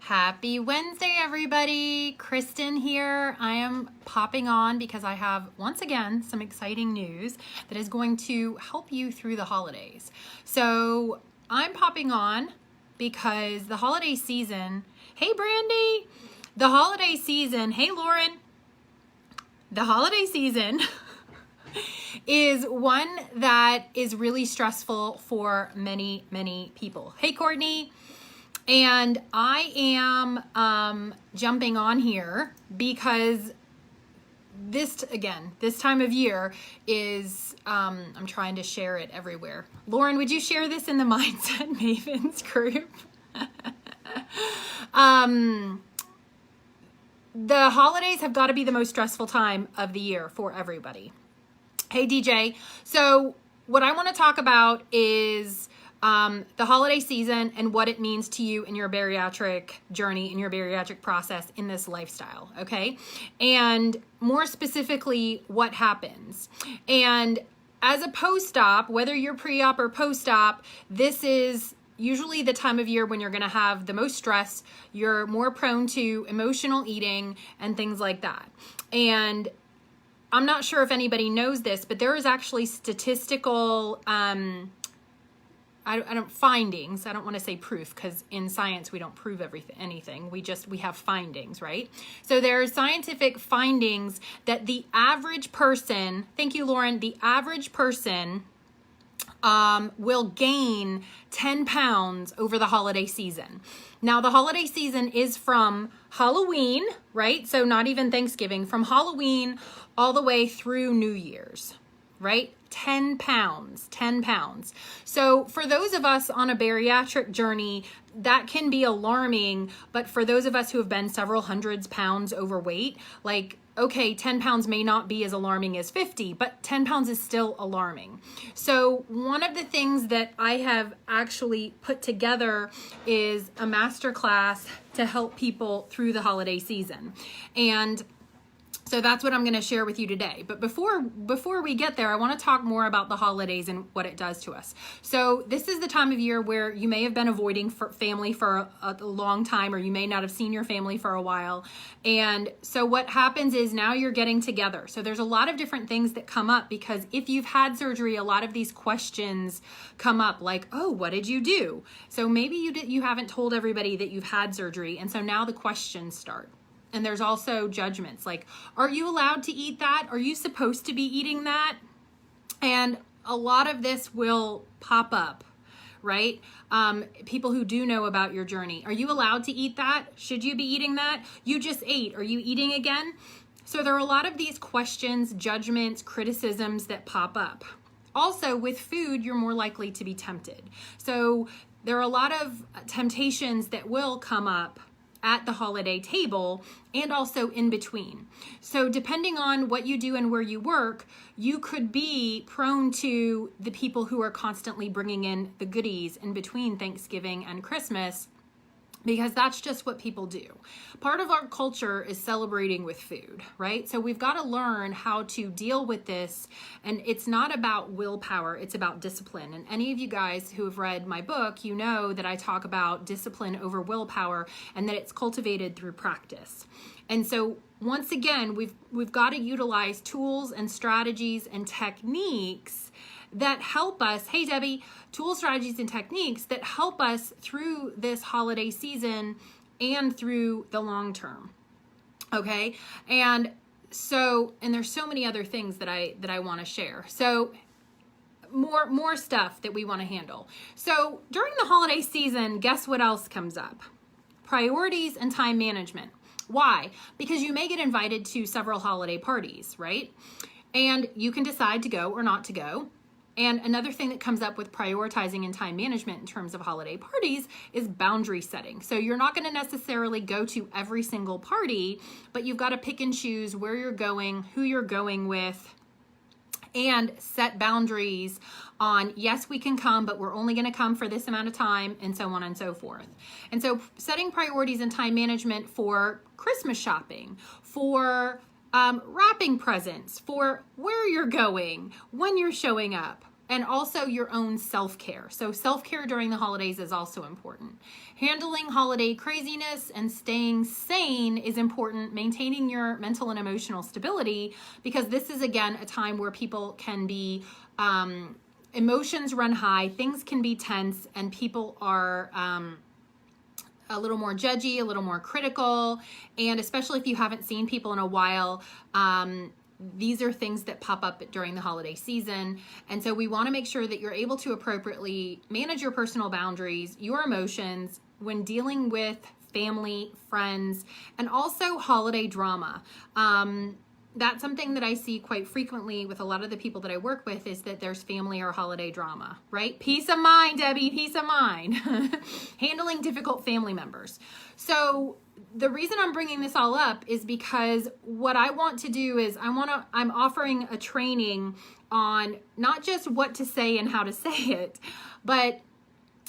Happy Wednesday, everybody. Kristen here. I am popping on because I have, once again, some exciting news that is going to help you through the holidays. So I'm popping on because the holiday season, hey, Brandy, the holiday season, hey, Lauren, the holiday season is one that is really stressful for many, many people. Hey, Courtney. And I am jumping on here because this time of year is, I'm trying to share it everywhere. Lauren, would you share this in the Mindset Mavens group? The holidays have got to be the most stressful time of the year for everybody. Hey, DJ. So what I want to talk about is the holiday season and what it means to you in your bariatric journey, in your bariatric process, in this lifestyle, okay? And more specifically, what happens. And as a post-op, whether you're pre-op or post-op, this is usually the time of year when you're gonna have the most stress, you're more prone to emotional eating and things like that. And I'm not sure if anybody knows this, but there is actually statistical findings. I don't want to say proof because in science we don't prove anything. We have findings, right? So there are scientific findings that the average person, thank you, Lauren, the average person will gain 10 pounds over the holiday season. Now, the holiday season is from Halloween, right? So not even Thanksgiving, from Halloween all the way through New Year's, right? 10 pounds. So for those of us on a bariatric journey, that can be alarming. But for those of us who have been several hundreds pounds overweight, like, okay, 10 pounds may not be as alarming as 50, but 10 pounds is still alarming. So one of the things that I have actually put together is a masterclass to help people through the holiday season. And so that's what I'm going to share with you today. But before we get there, I want to talk more about the holidays and what it does to us. So this is the time of year where you may have been avoiding family for a long time, or you may not have seen your family for a while. And so what happens is now you're getting together. So there's a lot of different things that come up because if you've had surgery, a lot of these questions come up like, oh, what did you do? So maybe you haven't told everybody that you've had surgery. And so now the questions start. And there's also judgments like, are you allowed to eat that? Are you supposed to be eating that? And a lot of this will pop up, right? People who do know about your journey. Are you allowed to eat that? Should you be eating that? You just ate. Are you eating again? So there are a lot of these questions, judgments, criticisms that pop up. Also, with food, you're more likely to be tempted. So there are a lot of temptations that will come up at the holiday table and also in between. So depending on what you do and where you work, you could be prone to the people who are constantly bringing in the goodies in between Thanksgiving and Christmas, because that's just what people do. Part of our culture is celebrating with food, right? So we've got to learn how to deal with this. And it's not about willpower, it's about discipline. And any of you guys who have read my book, you know that I talk about discipline over willpower and that it's cultivated through practice. And so once again, we've got to utilize tools and strategies and techniques that help us, hey Debbie, tools, strategies, and techniques that help us through this holiday season and through the long term, okay? And there's so many other things that I want to share. So more stuff that we want to handle. So during the holiday season, guess what else comes up? Priorities and time management. Why? Because you may get invited to several holiday parties, right? And you can decide to go or not to go. And another thing that comes up with prioritizing and time management in terms of holiday parties is boundary setting. So you're not going to necessarily go to every single party, but you've got to pick and choose where you're going, who you're going with, and set boundaries on, yes, we can come, but we're only going to come for this amount of time, and so on and so forth. And so setting priorities and time management for Christmas shopping, for wrapping presents, for where you're going, when you're showing up, and also your own self-care. So self-care during the holidays is also important. Handling holiday craziness and staying sane is important. Maintaining your mental and emotional stability, because this is, again, a time where people can be, emotions run high, things can be tense, and people are a little more judgy, a little more critical. And especially if you haven't seen people in a while, these are things that pop up during the holiday season. And so we want to make sure that you're able to appropriately manage your personal boundaries, your emotions when dealing with family, friends, and also holiday drama. That's something that I see quite frequently with a lot of the people that I work with, is that there's family or holiday drama, right? Peace of mind, Debbie, peace of mind. Handling difficult family members. So the reason I'm bringing this all up is because what I want to do is I'm offering a training on not just what to say and how to say it, but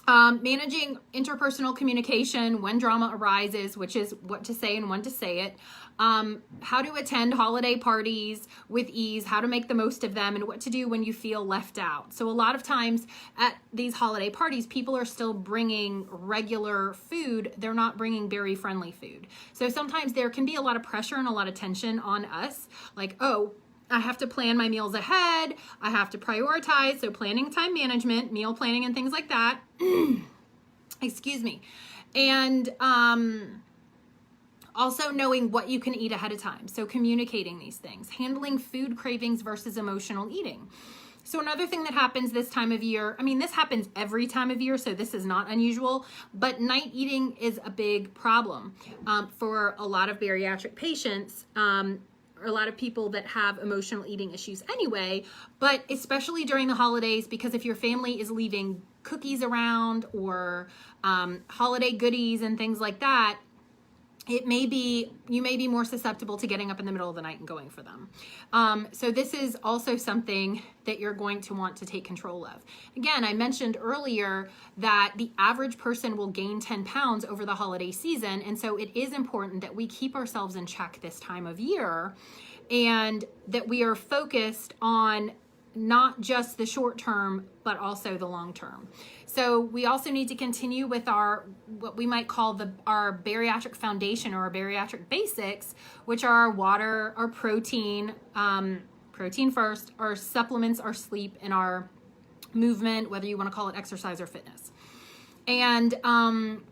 managing interpersonal communication when drama arises, which is what to say and when to say it, how to attend holiday parties with ease, how to make the most of them, and what to do when you feel left out. So a lot of times at these holiday parties, people are still bringing regular food. They're not bringing berry-friendly food. So sometimes there can be a lot of pressure and a lot of tension on us, like, oh, I have to plan my meals ahead. I have to prioritize. So planning, time management, meal planning, and things like that. Excuse me. And also knowing what you can eat ahead of time. So communicating these things, handling food cravings versus emotional eating. So another thing that happens this time of year, I mean, this happens every time of year, so this is not unusual, but night eating is a big problem for a lot of bariatric patients. A lot of people that have emotional eating issues anyway, but especially during the holidays, because if your family is leaving cookies around or holiday goodies and things like that, you may be more susceptible to getting up in the middle of the night and going for them. So this is also something that you're going to want to take control of. Again, I mentioned earlier that the average person will gain 10 pounds over the holiday season. And so it is important that we keep ourselves in check this time of year, and that we are focused on not just the short term, but also the long term. So we also need to continue with our, what we might call our bariatric foundation, or our bariatric basics, which are our water, our protein, protein first, our supplements, our sleep, and our movement, whether you want to call it exercise or fitness. And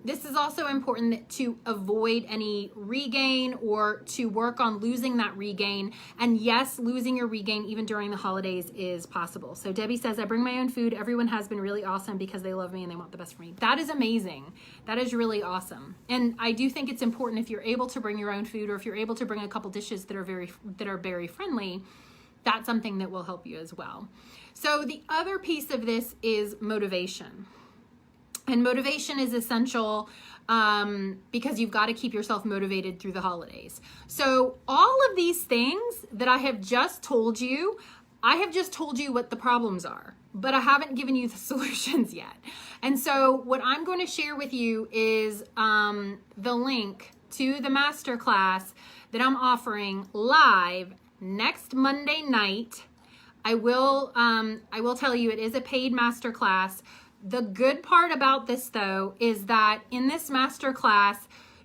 this is also important to avoid any regain, or to work on losing that regain. And yes, losing your regain even during the holidays is possible. So Debbie says, I bring my own food. Everyone has been really awesome because they love me and they want the best for me. That is amazing. That is really awesome. And I do think it's important, if you're able to bring your own food, or if you're able to bring a couple dishes that are berry friendly, that's something that will help you as well. So the other piece of this is motivation. And motivation is essential because you've got to keep yourself motivated through the holidays. So all of these things that I have just told you, I have just told you what the problems are, but I haven't given you the solutions yet. And so what I'm going to share with you is the link to the masterclass that I'm offering live next Monday night. I will tell you, it is a paid masterclass. The good part about this, though, is that in this masterclass,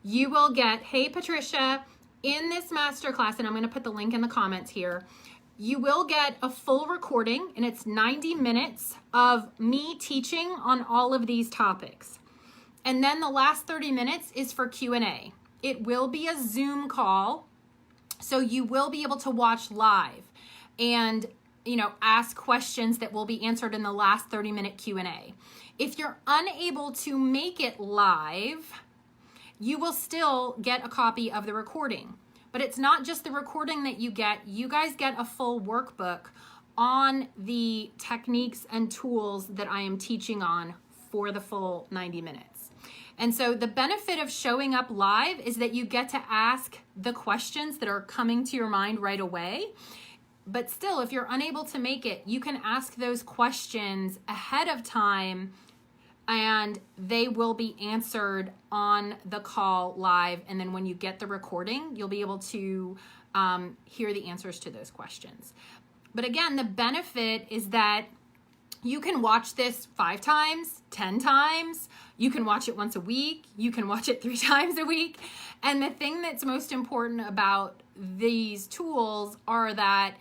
you will get, hey, Patricia, in this masterclass, and I'm going to put the link in the comments here, you will get a full recording, and it's 90 minutes of me teaching on all of these topics. And then the last 30 minutes is for Q&A. It will be a Zoom call, so you will be able to watch live and ask questions that will be answered in the last 30-minute Q&A. If you're unable to make it live, you will still get a copy of the recording. But it's not just the recording that you get. You guys get a full workbook on the techniques and tools that I am teaching on for the full 90 minutes. And so the benefit of showing up live is that you get to ask the questions that are coming to your mind right away. But still, if you're unable to make it, you can ask those questions ahead of time, and they will be answered on the call live. And then when you get the recording, you'll be able to hear the answers to those questions. But again, the benefit is that You can watch this 5 times, 10 times. You can watch it once a week. You can watch it 3 times a week. And the thing that's most important about these tools are that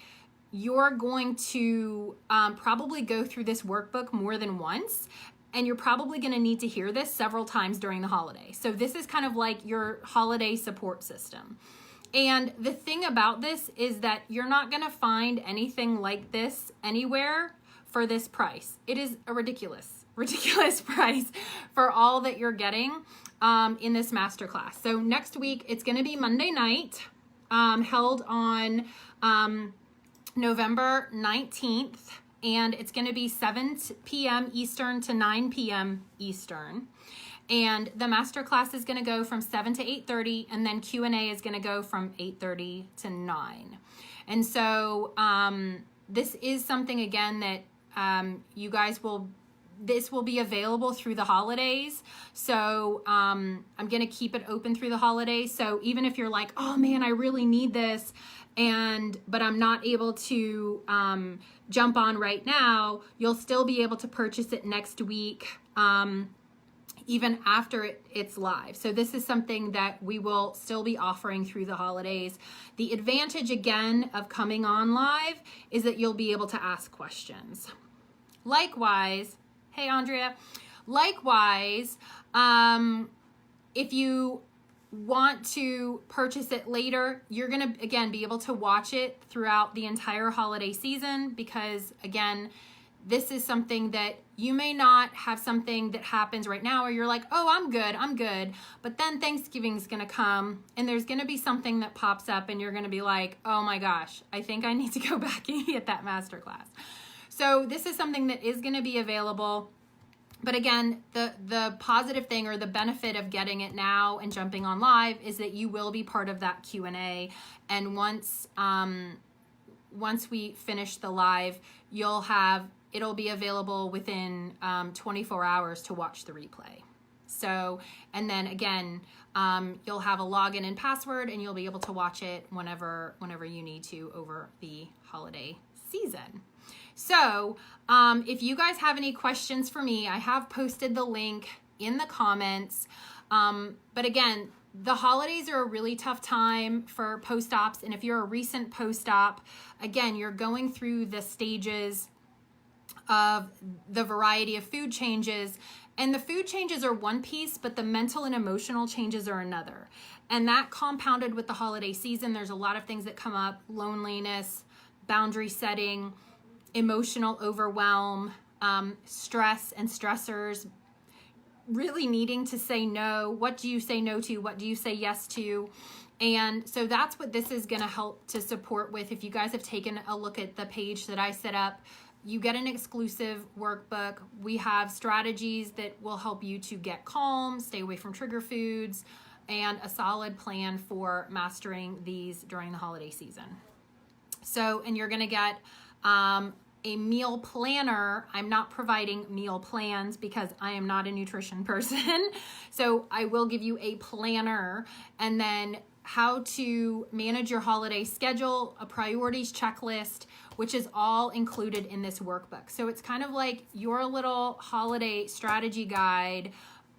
you're going to probably go through this workbook more than once. And you're probably going to need to hear this several times during the holiday. So this is kind of like your holiday support system. And the thing about this is that you're not going to find anything like this anywhere for this price. It is a ridiculous price for all that you're getting in this masterclass. So next week, it's going to be Monday night, held on November 19th, and it's going to be 7 p.m. Eastern to 9 p.m. Eastern. And the masterclass is going to go from 7 to 8:30, and then Q&A is going to go from 8:30 to 9. And so this is something, again, that you guys this will be available through the holidays. So I'm going to keep it open through the holidays. So even if you're like, oh man, I really need this, but I'm not able to jump on right now, you'll still be able to purchase it next week, even after it's live. So this is something that we will still be offering through the holidays. The advantage, again, of coming on live is that you'll be able to ask questions. Likewise, hey Andrea, likewise, if you want to purchase it later, you're going to, again, be able to watch it throughout the entire holiday season, because, again, this is something that you may not have something that happens right now where you're like, oh, I'm good. But then Thanksgiving's going to come and there's going to be something that pops up and you're going to be like, oh my gosh, I think I need to go back and get that masterclass. So this is something that is going to be available. But again, the positive thing or the benefit of getting it now and jumping on live is that you will be part of that Q&A. And once we finish the live, it'll be available within 24 hours to watch the replay. So, and then again, you'll have a login and password and you'll be able to watch it whenever you need to over the holiday season. So if you guys have any questions for me, I have posted the link in the comments. But again, the holidays are a really tough time for post-ops. And if you're a recent post-op, again, you're going through the stages of the variety of food changes. And the food changes are one piece, but the mental and emotional changes are another. And that compounded with the holiday season, there's a lot of things that come up: loneliness, boundary setting, emotional overwhelm, stress and stressors, really needing to say no. What do you say no to? What do you say yes to? And so that's what this is going to help to support with. If you guys have taken a look at the page that I set up, you get an exclusive workbook. We have strategies that will help you to get calm, stay away from trigger foods, and a solid plan for mastering these during the holiday season. So, and you're going to get a meal planner. I'm not providing meal plans because I am not a nutrition person. So I will give you a planner, and then how to manage your holiday schedule, a priorities checklist, which is all included in this workbook. So it's kind of like your little holiday strategy guide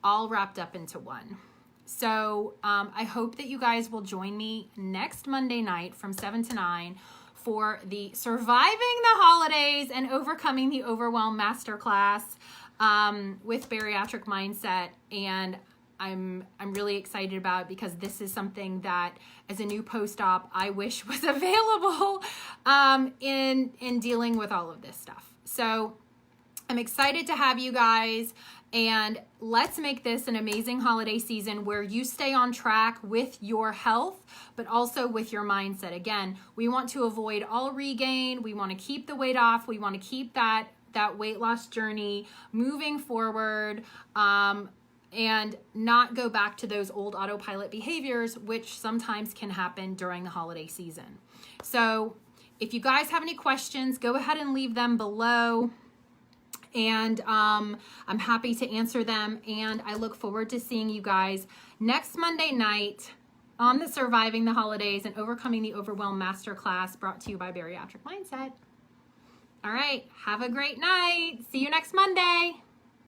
all wrapped up into one. So I hope that you guys will join me next Monday night from 7 to 9 for the Surviving the Holidays and Overcoming the Overwhelm Masterclass with Bariatric Mindset. And I'm really excited about it because this is something that, as a new post-op, I wish was available in dealing with all of this stuff. So I'm excited to have you guys, and let's make this an amazing holiday season where you stay on track with your health, but also with your mindset. Again, we want to avoid all regain. We want to keep the weight off. We want to keep that weight loss journey moving forward, and not go back to those old autopilot behaviors, which sometimes can happen during the holiday season. So if you guys have any questions, go ahead and leave them below. And I'm happy to answer them. And I look forward to seeing you guys next Monday night on the Surviving the Holidays and Overcoming the Overwhelm Masterclass, brought to you by Bariatric Mindset. All right. Have a great night. See you next Monday.